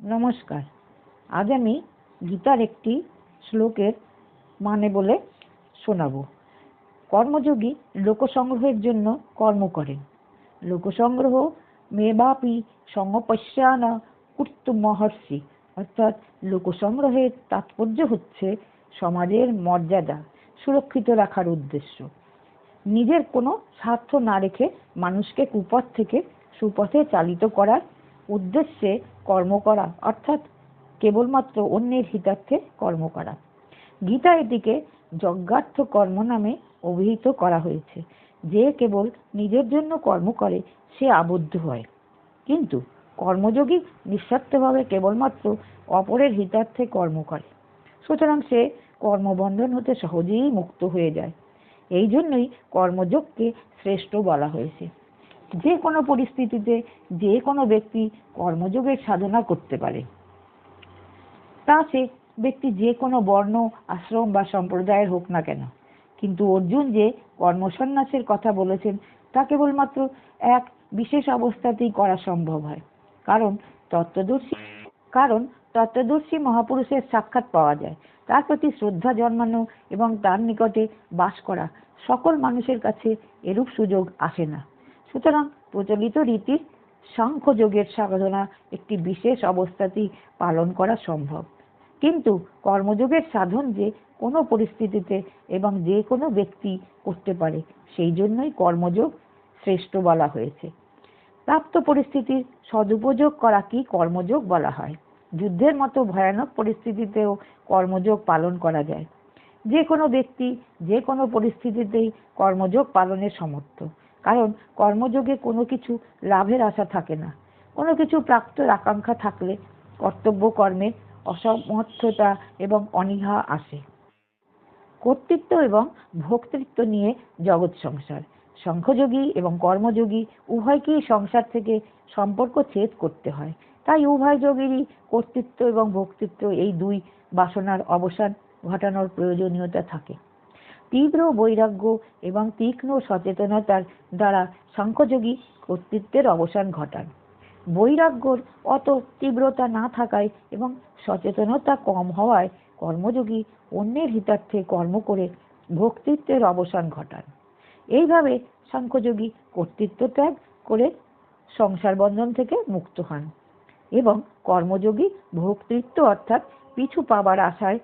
নমস্কার। আজ আমি গীতার একটি শ্লোকের মানে বলে শোনাবো। কর্মযোগী লোকসংগ্রহের জন্য কর্ম করেন। লোকসংগ্রহ মেবাপি সমপশ্যানা কর্তুমহর্ষি। অর্থাৎ লোকসংগ্রহের তাৎপর্য হচ্ছে সমাজের মর্যাদা সুরক্ষিত রাখার উদ্দেশ্য। নিজের কোনো স্বার্থ না রেখে মানুষকে কুপথ থেকে সুপথে চালিত করার উদ্দেশ্যে কর্ম করা, অর্থাৎ কেবলমাত্র অন্যের হিতার্থে কর্ম করা। গীতা এটিকে যজ্ঞার্থ কর্ম নামে অভিহিত করা হয়েছে। যে কেবল নিজের জন্য কর্ম করে সে আবদ্ধ হয়, কিন্তু কর্মযোগী নিঃস্বার্থভাবে কেবলমাত্র অপরের হিতার্থে কর্ম করে। সুতরাং সে কর্মবন্ধন হতে সহজেই মুক্ত হয়ে যায়। এই জন্যই কর্মযোগকে শ্রেষ্ঠ বলা হয়েছে। যে কোনো পরিস্থিতিতে যে কোনো ব্যক্তি কর্মযোগের সাধনা করতে পারে। তা সে ব্যক্তি যে কোনো বর্ণ, আশ্রম বা সম্প্রদায়ের হোক না কেন। কিন্তু অর্জুন যে কর্মসন্ন্যাসের কথা বলেছেন তা কেবলমাত্র এক বিশেষ অবস্থাতেই করা সম্ভব হয়। কারণ তত্ত্বদর্শী মহাপুরুষের সাক্ষাৎ পাওয়া যায়। তার প্রতি শ্রদ্ধা জন্মানো এবং তার নিকটে বাস করা সকল মানুষের কাছে এরূপ সুযোগ আসে না। সুতরাং প্রচলিত রীতির সাংখ্যযোগের সাধনা একটি বিশেষ অবস্থাতেই পালন করা সম্ভব। কিন্তু কর্মযোগের সাধন যে কোনো পরিস্থিতিতে এবং যে কোনো ব্যক্তি করতে পারে, সেই জন্যই কর্মযোগ শ্রেষ্ঠ বলা হয়েছে। প্রাপ্ত পরিস্থিতির সদুপযোগ করাকে কর্মযোগ বলা হয়। যুদ্ধের মতো ভয়ানক পরিস্থিতিতেও কর্মযোগ পালন করা যায়। যে কোনো ব্যক্তি যে কোনো পরিস্থিতিতেই কর্মযোগ পালনের সমর্থ। কারণ কর্মযোগে কোনো কিছু লাভের আশা থাকে না। কোনো কিছু প্রাপ্তির আকাঙ্ক্ষা থাকলে কর্তব্য কর্মে অসমর্থতা এবং অনীহা আসে। কর্তৃত্ব এবং ভোক্তৃত্ব নিয়ে জগৎ সংসার। সাংখ্যযোগী এবং কর্মযোগী উভয়কেই সংসার থেকে সম্পর্ক ছেদ করতে হয়। তাই উভয় যোগেরই কর্তৃত্ব এবং ভোক্তৃত্ব এই দুই বাসনার অবসান ঘটানোর প্রয়োজনীয়তা থাকে। তীব্র বৈরাগ্য এবং তীক্ষ্ণ সচেতনতার দ্বারা সাংখ্যযোগী কর্তৃত্বের অবসান ঘটান। বৈরাগ্যর অত তীব্রতা না থাকায় এবং সচেতনতা কম হওয়ায় কর্মযোগী অন্যের হিতার্থে কর্ম করে ভোক্তৃত্বের অবসান ঘটান। এইভাবে সাংখ্যযোগী কর্তৃত্ব ত্যাগ করে সংসার বন্ধন থেকে মুক্ত হন এবং কর্মযোগী ভোক্তৃত্ব অর্থাৎ পিছু পাবার আশায়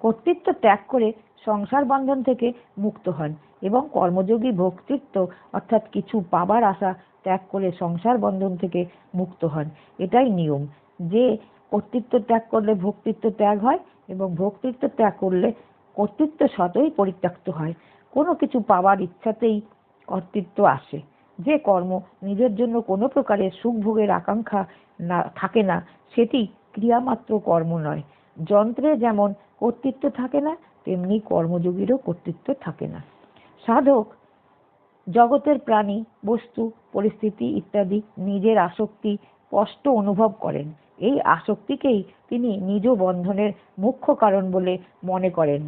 কর্তৃত্ব ত্যাগ করে সংসার বন্ধন থেকে মুক্ত হন এবং কর্মযোগী ভোক্তৃত্ব অর্থাৎ কিছু পাবার আশা ত্যাগ করে সংসার বন্ধন থেকে মুক্ত হন। এটাই নিয়ম যে কর্তৃত্ব ত্যাগ করলে ভোক্তৃত্ব ত্যাগ হয় এবং ভোক্তৃত্ব ত্যাগ করলে কর্তৃত্ব স্বতই পরিত্যক্ত হয়। কোনো কিছু পাওয়ার ইচ্ছাতেই কর্তৃত্ব আসে। যে কর্ম নিজের জন্য কোনো প্রকারের সুখ ভোগের আকাঙ্ক্ষা থাকে না, সেটি ক্রিয়ামাত্র কর্ম নয়। যন্ত্রে যেমন কর্তৃত্ব থাকে না, তেমনি কর্মযোগীরও কর্তৃত্ব থাকে না। সাধক জগতের প্রাণী, বস্তু, পরিস্থিতি ইত্যাদি নিজের আসক্তি স্পষ্ট অনুভব করেন। এই আসক্তিকেই তিনি নিজ বন্ধনের মুখ্য কারণ বলে মনে করেন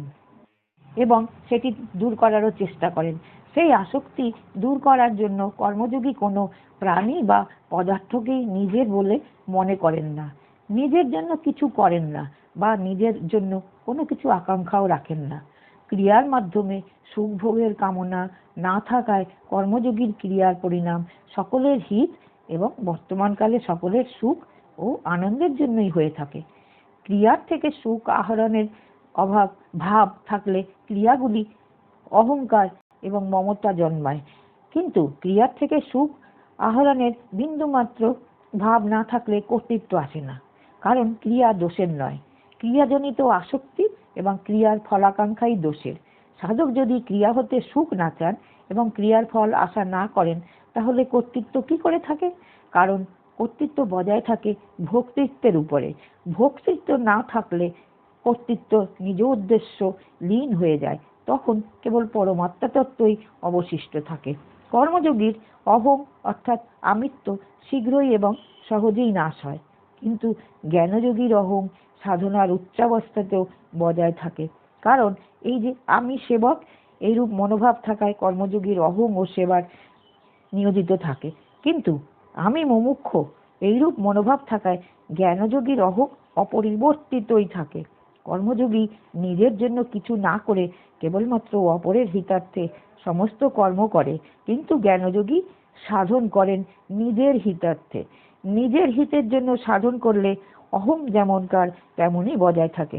এবং সেটি দূর করারও চেষ্টা করেন। সেই আসক্তি দূর করার জন্য কর্মযোগী কোনো প্রাণী বা পদার্থকেই নিজের বলে মনে করেন না, নিজের জন্য কিছু করেন না বা নিজের জন্য কোনো কিছু আকাঙ্ক্ষাও রাখেন না। ক্রিয়ার মাধ্যমে সুখ ভোগের কামনা না থাকায় কর্মযোগীর ক্রিয়ার পরিণাম সকলের হিত এবং বর্তমানকালে সকলের সুখ ও আনন্দের জন্যই হয়ে থাকে। ক্রিয়ার থেকে সুখ আহরণের অভাব ভাব থাকলে ক্রিয়াগুলি অহংকার এবং মমতা জন্মায়, কিন্তু ক্রিয়ার থেকে সুখ আহরণের বিন্দুমাত্র ভাব না থাকলে কর্তৃত্ব আসে না। কারণ ক্রিয়া দোষের নয়, ক্রিয়াজনিত আসক্তি এবং ক্রিয়ার ফলাকাঙ্ক্ষাই দোষের। সাধক যদি ক্রিয়া হতে সুখ না চান এবং ক্রিয়ার ফল আশা না করেন, তাহলে কর্তৃত্ব কি করে থাকে? কারণ কর্তৃত্ব বজায় থাকে ভোক্তৃত্বের উপরে। ভোক্তৃত্ব না থাকলে কর্তৃত্ব নিজ উদ্দেশ্য লীন হয়ে যায়, তখন কেবল পরমাত্মা তত্ত্বই অবশিষ্ট থাকে। কর্মযোগীর অহং অর্থাৎ আমিত্ব শীঘ্রই এবং সহজেই নাশ হয়, কিন্তু জ্ঞানযোগীর অহং সাধনার উচ্চাবস্থাতেও বজায় থাকে। কারণ এই যে আমি সেবক, এইরূপ মনোভাব থাকায় কর্মযোগীর অহং ও সেবার নিয়োজিত থাকে। কিন্তু আমি মুমুক্ষু এইরূপ মনোভাব থাকায় জ্ঞানযোগী অপরিবর্তিতই থাকে। কর্মযোগী নিজের জন্য কিছু না করে কেবলমাত্র অপরের হিতার্থে সমস্ত কর্ম করে, কিন্তু জ্ঞানযোগী সাধন করেন নিজের হিতার্থে। নিজের হিতের জন্য সাধন করলে অহং যেমনকার তেমনই বজায় থাকে।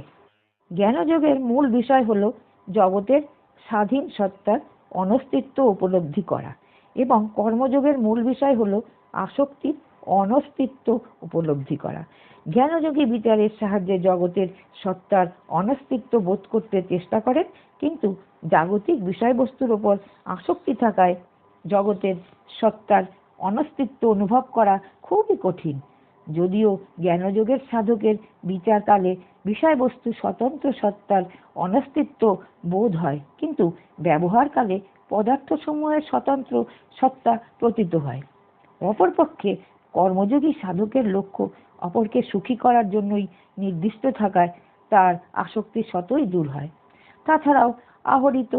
জ্ঞানযোগের মূল বিষয় হলো জগতের স্বাধীন সত্তার অনস্তিত্ব উপলব্ধি করা, এবং কর্মযোগের মূল বিষয় হলো আসক্তির অনস্তিত্ব উপলব্ধি করা। জ্ঞানযোগী বিচারের সাহায্যে জগতের সত্তার অনস্তিত্ব বোধ করতে চেষ্টা করেন, কিন্তু জাগতিক বিষয়বস্তুর উপর আসক্তি থাকায় জগতের সত্তার অনস্তিত্ব অনুভব করা খুবই কঠিন। যদিও জ্ঞানযোগের সাধকের বিচারকালে বিষয়বস্তু স্বতন্ত্র সত্তার অনস্তিত্ব বোধ হয়, কিন্তু ব্যবহারকালে পদার্থসমূহের স্বতন্ত্র সত্তা প্রতীত হয়। অপরপক্ষে কর্মযোগী সাধকের লক্ষ্য অপরকে সুখী করার জন্যই নির্দিষ্ট থাকায় তার আসক্তি স্বতই দূর হয়। তাছাড়াও আহরিত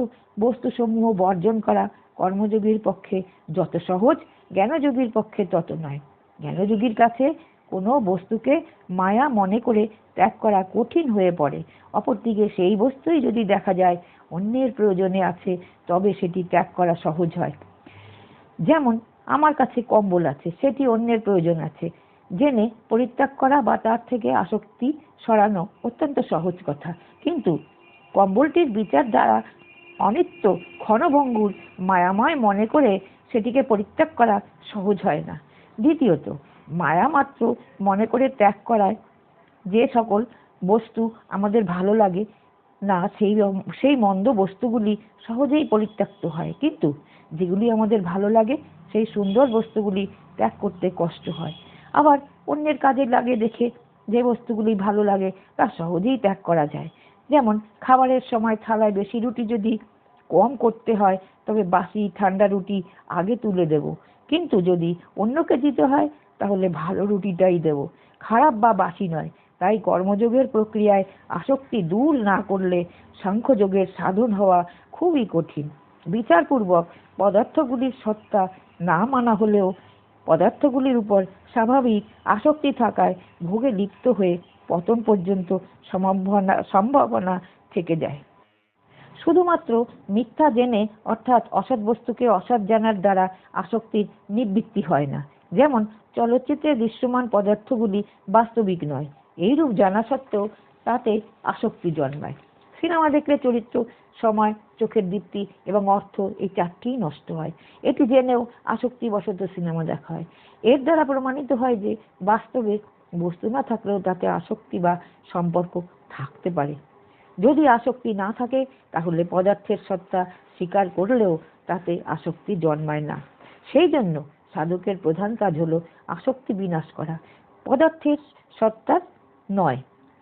বস্তুসমূহ বর্জন করা কর্মযোগীর পক্ষে যত সহজ, জ্ঞানযোগীর পক্ষে তত নয়। জ্ঞানযোগীর কাছে কোনো বস্তুকে মায়া মনে করে ত্যাগ করা কঠিন হয়ে পড়ে। অপরদিকে সেই বস্তুই যদি দেখা যায় অন্যের প্রয়োজনে আছে, তবে সেটি ত্যাগ করা সহজ হয়। যেমন আমার কাছে কম্বল আছে, সেটি অন্যের প্রয়োজন আছে, জেনে পরিত্যাগ করা বা তার থেকে আসক্তি সরানো অত্যন্ত সহজ কথা, কিন্তু কম্বলটির বিচার দ্বারা অনিত্য ক্ষণভঙ্গুর মায়াময় মনে করে সেটিকে পরিত্যাগ করা সহজ হয় না। দ্বিতীয়ত, মায়া মাত্র মনে করে ত্যাগ করায় যে সকল বস্তু আমাদের ভালো লাগে না, সেই মন্দ বস্তুগুলি সহজেই পরিত্যক্ত হয়, কিন্তু যেগুলি আমাদের ভালো লাগে সেই সুন্দর বস্তুগুলি ত্যাগ করতে কষ্ট হয়। আবার অন্যের কাজে লাগে দেখে যে বস্তুগুলি ভালো লাগে তা সহজেই ত্যাগ করা যায়। যেমন খাবারের সময় থালায় বেশি রুটি যদি কম করতে হয়, তবে বাসি ঠান্ডা রুটি আগে তুলে দেব, কিন্তু যদি অন্যকে দিতে হয় তাহলে ভালো রুটিটাই দেব, খারাপ বা বাসি নয়। তাই কর্মযোগের প্রক্রিয়ায় আসক্তি দূর না করলে সাংখ্যযোগের সাধন হওয়া খুবই কঠিন। বিচারপূর্বক পদার্থগুলির সত্তা না মানা হলেও পদার্থগুলির উপর স্বাভাবিক আসক্তি থাকায় ভোগে লিপ্ত হয়ে পতন পর্যন্ত সম্ভাবনা থেকে যায়। শুধুমাত্র মিথ্যা জেনে অর্থাৎ অসৎ বস্তুকে অসৎ জানার দ্বারা আসক্তির নিবৃত্তি হয় না। যেমন চলচ্চিত্রে দৃশ্যমান পদার্থগুলি বাস্তবিক নয়, এইরূপ জানা সত্ত্বেও তাতে আসক্তি জন্মায়। সিনেমা দেখলে চরিত্র, সময়, চোখের দীপ্তি এবং অর্থ এই চারটিই নষ্ট হয়। এটি জেনেও আসক্তিবশত সিনেমা দেখা হয়। এর দ্বারা প্রমাণিত হয় যে বাস্তবে বস্তু না থাকলেও তাতে আসক্তি বা সম্পর্ক থাকতে পারে। যদি আসক্তি না থাকে তাহলে পদার্থের সত্তা স্বীকার করলেও তাতে আসক্তি জন্মায় না। সেই জন্য সাধকের প্রধান কাজ হলো আসক্তি বিনাশ করা, পদার্থের সত্তার নয়।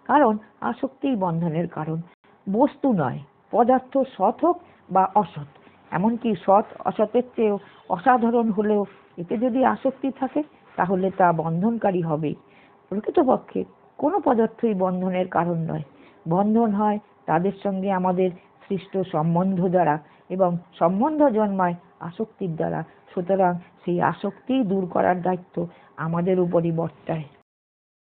কারণ আসক্তিই বন্ধনের কারণ, বস্তু নয়। পদার্থ সৎ হোক বা অসৎ, এমনকি সৎ অসতের চেয়েও অসাধারণ হলেও এতে যদি আসক্তি থাকে তাহলে তা বন্ধনকারী হবেই। প্রকৃতপক্ষে কোনো পদার্থই বন্ধনের কারণ নয়। বন্ধন হয় তাদের সঙ্গে আমাদের সৃষ্ট সম্বন্ধ দ্বারা, এবং সম্বন্ধ জন্মায় আসক্তির দ্বারা। সুতরাং সেই আসক্তি দূর করার দায়িত্ব আমাদের উপরই বর্তায়।